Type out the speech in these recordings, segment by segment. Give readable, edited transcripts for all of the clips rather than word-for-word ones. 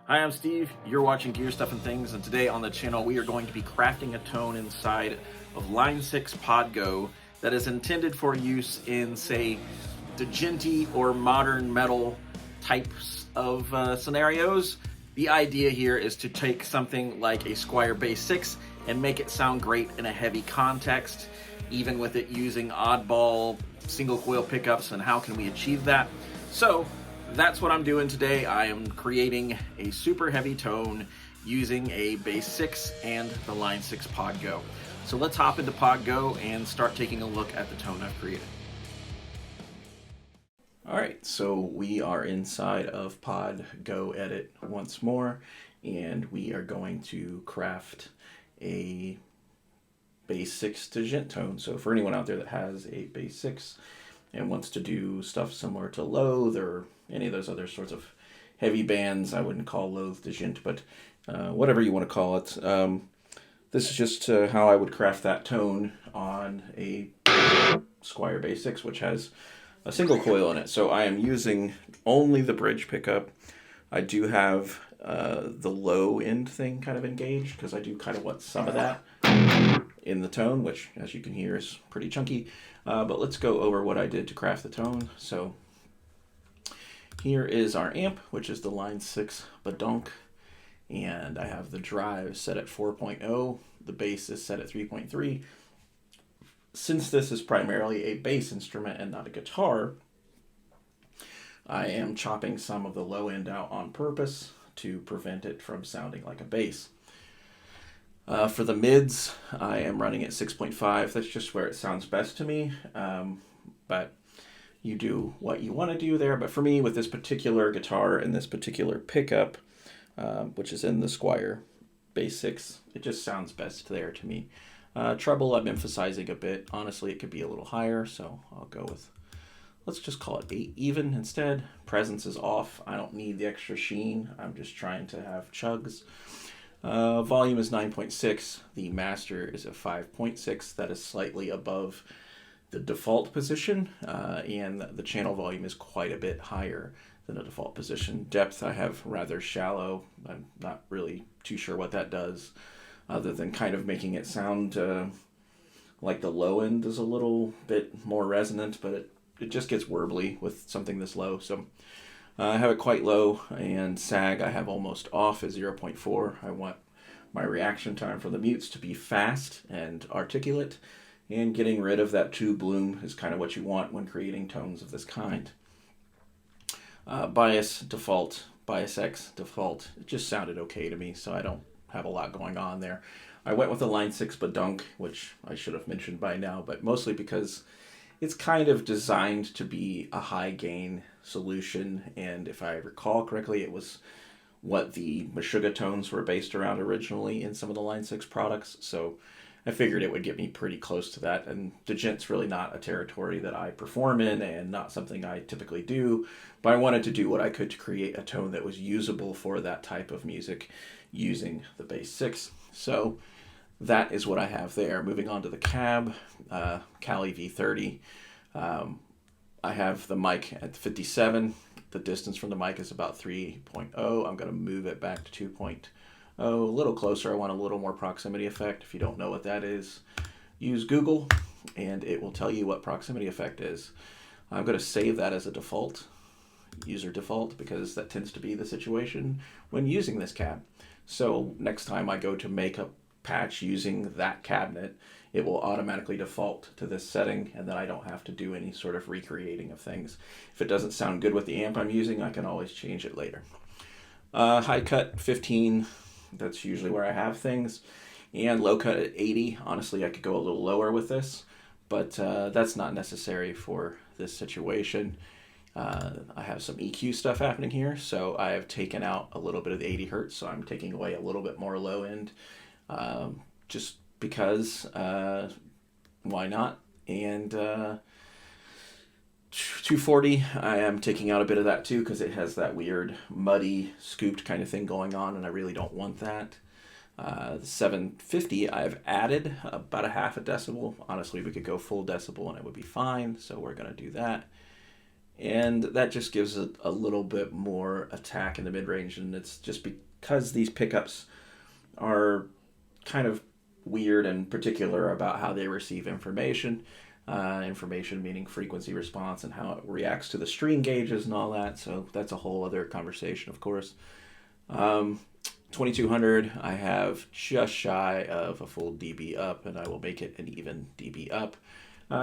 Hi, I'm Steve. You're watching Gear Stuff and Things, and today on the channel we are going to be crafting a tone inside of Line 6 Podgo that is intended for use in, say, Djent or modern metal types of scenarios. The idea here is to take something like a Squier Bass 6 and make it sound great in a heavy context, even with it using oddball single coil pickups. And how can we achieve that? So that's what I'm doing today. I am creating a super heavy tone using a Bass 6 and the Line 6 Podgo. So let's hop into Podgo and start taking a look at the tone I've created. Alright, so we are inside of Podgo Edit once more, and we are going to craft a Bass 6 to Djent tone. So for anyone out there that has a Bass 6 and wants to do stuff similar to Loathe or any of those other sorts of heavy bands, I wouldn't call Loathe Djent, but whatever you want to call it. This is just how I would craft that tone on a Squier Bass 6, which has a single coil in it. So I am using only the bridge pickup. I do have the low end thing kind of engaged because I do kind of want some of that in the tone, which as you can hear is pretty chunky. But let's go over what I did to craft the tone. So here is our amp, which is the Line 6 Badonk, and I have the drive set at 4.0. The bass is set at 3.3. Since this is primarily a bass instrument and not a guitar, I am chopping some of the low end out on purpose to prevent it from sounding like a bass. For the mids, I am running at 6.5. That's just where it sounds best to me, but you do what you want to do there. But for me, with this particular guitar and this particular pickup, which is in the Squier Bass 6, it just sounds best there to me. Treble I'm emphasizing a bit. Honestly, it could be a little higher, so I'll go with, let's just call it 8 even instead. Presence is off. I don't need the extra sheen. I'm just trying to have chugs. Volume is 9.6. The master is a 5.6. That is slightly above the default position, and the channel volume is quite a bit higher than the default position. Depth I have rather shallow. I'm not really too sure what that does, other than kind of making it sound like the low end is a little bit more resonant, but it just gets warbly with something this low. So I have it quite low, and sag I have almost off at 0.4. I want my reaction time for the mutes to be fast and articulate, and getting rid of that tube bloom is kind of what you want when creating tones of this kind. Bias default, bias X default, it just sounded okay to me, so I don't have a lot going on there. I went with the Line 6 Badonk, which I should have mentioned by now, but mostly because it's kind of designed to be a high gain solution, and if I recall correctly, it was what the Meshuggah tones were based around originally in some of the Line 6 products, so I figured it would get me pretty close to that. And Djent's really not a territory that I perform in and not something I typically do, but I wanted to do what I could to create a tone that was usable for that type of music using the Bass 6. So that is what I have there. Moving on to the cab, Kali V30. I have the mic at 57. The distance from the mic is about 3.0. I'm going to move it back to 2.0, a little closer. I want a little more proximity effect. If you don't know what that is, use Google and it will tell you what proximity effect is. I'm going to save that as a default, user default, because that tends to be the situation when using this cab. So next time I go to make a patch using that cabinet, it will automatically default to this setting, and then I don't have to do any sort of recreating of things. If it doesn't sound good with the amp I'm using, I can always change it later. High cut 15, that's usually where I have things, and low cut at 80. Honestly, I could go a little lower with this, but that's not necessary for this situation. I have some EQ stuff happening here, so I have taken out a little bit of the 80 hertz, so I'm taking away a little bit more low end, just because why not? And 240, I am taking out a bit of that too because it has that weird muddy scooped kind of thing going on, and I really don't want that. The 750 I've added about a half a decibel. Honestly, we could go full decibel and it would be fine, so we're going to do that. and that just gives it a little bit more attack in the mid-range, and it's just because these pickups are kind of weird and particular about how they receive information. Information meaning frequency response and how it reacts to the string gauges and all that. So that's a whole other conversation, of course. 2200, I have just shy of a full dB up, and I will make it an even dB up.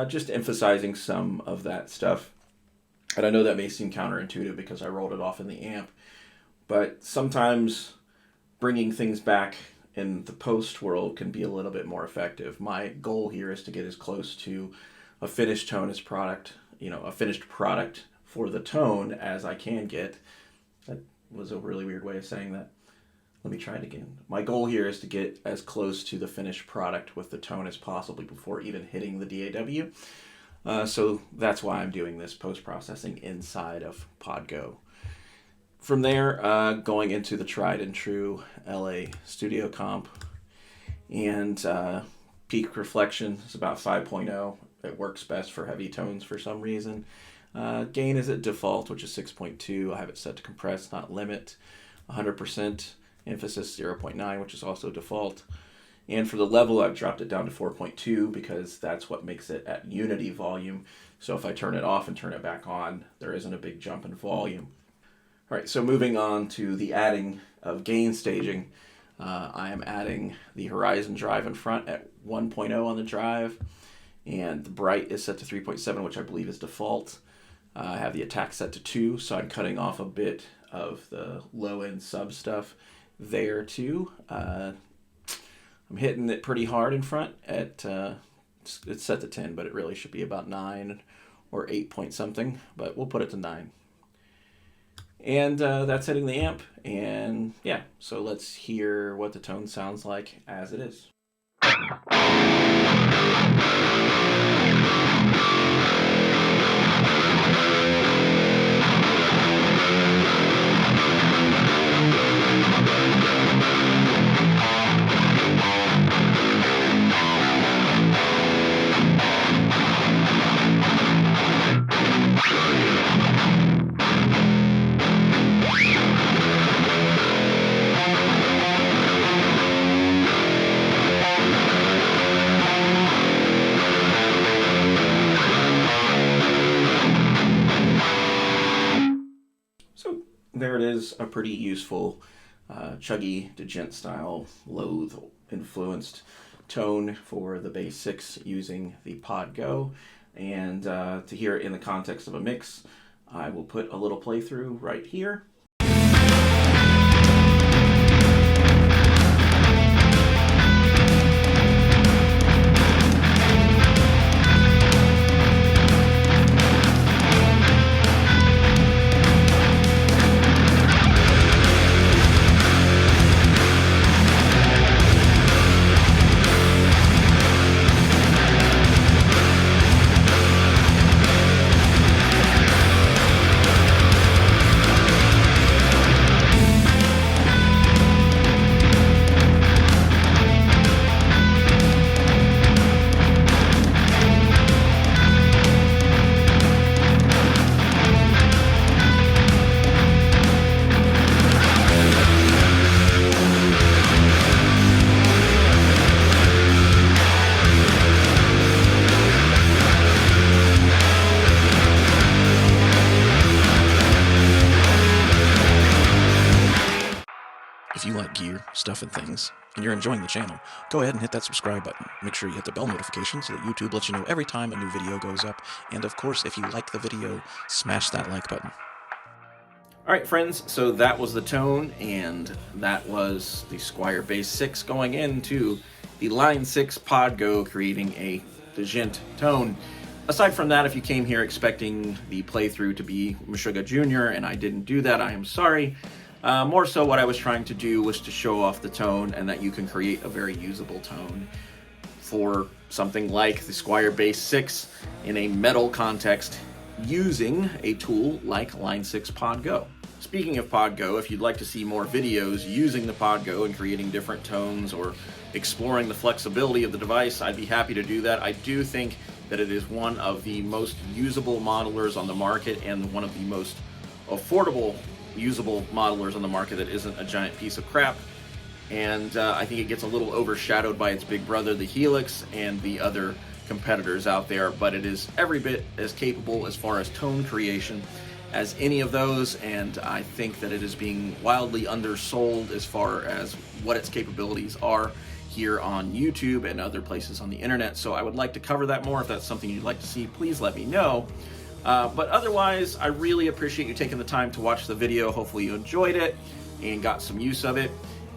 Just emphasizing some of that stuff. And I know that may seem counterintuitive because I rolled it off in the amp, but sometimes bringing things back in the post world can be a little bit more effective. My goal here is to get as close to a finished tone as product, a finished product for the tone as I can get. That was a really weird way of saying that. Let me try it again. My goal here is to get as close to the finished product with the tone as possible before even hitting the DAW. So that's why I'm doing this post-processing inside of Podgo. From there, going into the tried and true LA Studio Comp, and peak reflection is about 5.0. It works best for heavy tones for some reason. Gain is at default, which is 6.2. I have it set to compress, not limit. 100%. Emphasis 0.9, which is also default. And for the level, I've dropped it down to 4.2 because that's what makes it at unity volume. So if I turn it off and turn it back on, there isn't a big jump in volume. All right, so moving on to the adding of gain staging, I am adding the horizon drive in front at 1.0 on the drive, and the bright is set to 3.7, which I believe is default. I have the attack set to 2, so I'm cutting off a bit of the low-end sub stuff there too. I'm hitting it pretty hard in front at, it's set to 10, but it really should be about 9 or 8 point something, but we'll put it to 9. And that's hitting the amp, and yeah, so let's hear what the tone sounds like as it is. There it is, a pretty useful chuggy Djent style loath influenced tone for the bass 6 using the Podgo. And to hear it in the context of a mix, I will put a little playthrough right here. If you like gear, stuff, and things, and you're enjoying the channel, go ahead and hit that subscribe button. Make sure you hit the bell notification so that YouTube lets you know every time a new video goes up. And of course, if you like the video, smash that like button. Alright friends, so that was the tone, and that was the Squier Bass 6 going into the Line 6 Podgo, creating a Djent tone. Aside from that, if you came here expecting the playthrough to be Meshuggah Jr. and I didn't do that, I am sorry. More so what I was trying to do was to show off the tone and that you can create a very usable tone for something like the Squier Bass 6 in a metal context using a tool like Line 6 Podgo. Speaking of Podgo, if you'd like to see more videos using the Podgo and creating different tones or exploring the flexibility of the device, I'd be happy to do that. I do think that it is one of the most usable modelers on the market and one of the most affordable usable modelers on the market that isn't a giant piece of crap. And I think it gets a little overshadowed by its big brother, the Helix, and the other competitors out there, but it is every bit as capable as far as tone creation as any of those, and I think that it is being wildly undersold as far as what its capabilities are here on YouTube and other places on the internet. So I would like to cover that more. If that's something you'd like to see, please let me know. But otherwise, I really appreciate you taking the time to watch the video. Hopefully you enjoyed it and got some use of it.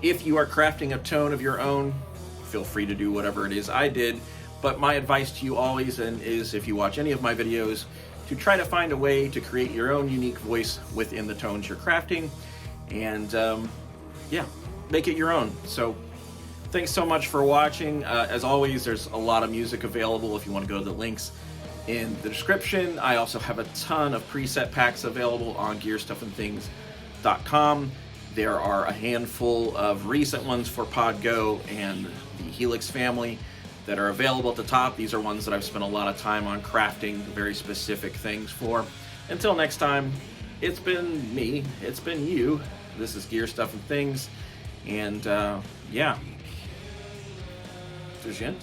If you are crafting a tone of your own, feel free to do whatever it is I did. But my advice to you always is, if you watch any of my videos, to try to find a way to create your own unique voice within the tones you're crafting, and yeah, make it your own. So thanks so much for watching. As always, there's a lot of music available if you want to go to the links in the description. I also have a ton of preset packs available on GearStuffandThings.com. There are a handful of recent ones for Podgo and the Helix family that are available at the top. These are ones that I've spent a lot of time on crafting very specific things for. Until next time, it's been me, it's been you. This is Gear Stuff and Things, and yeah, Djent.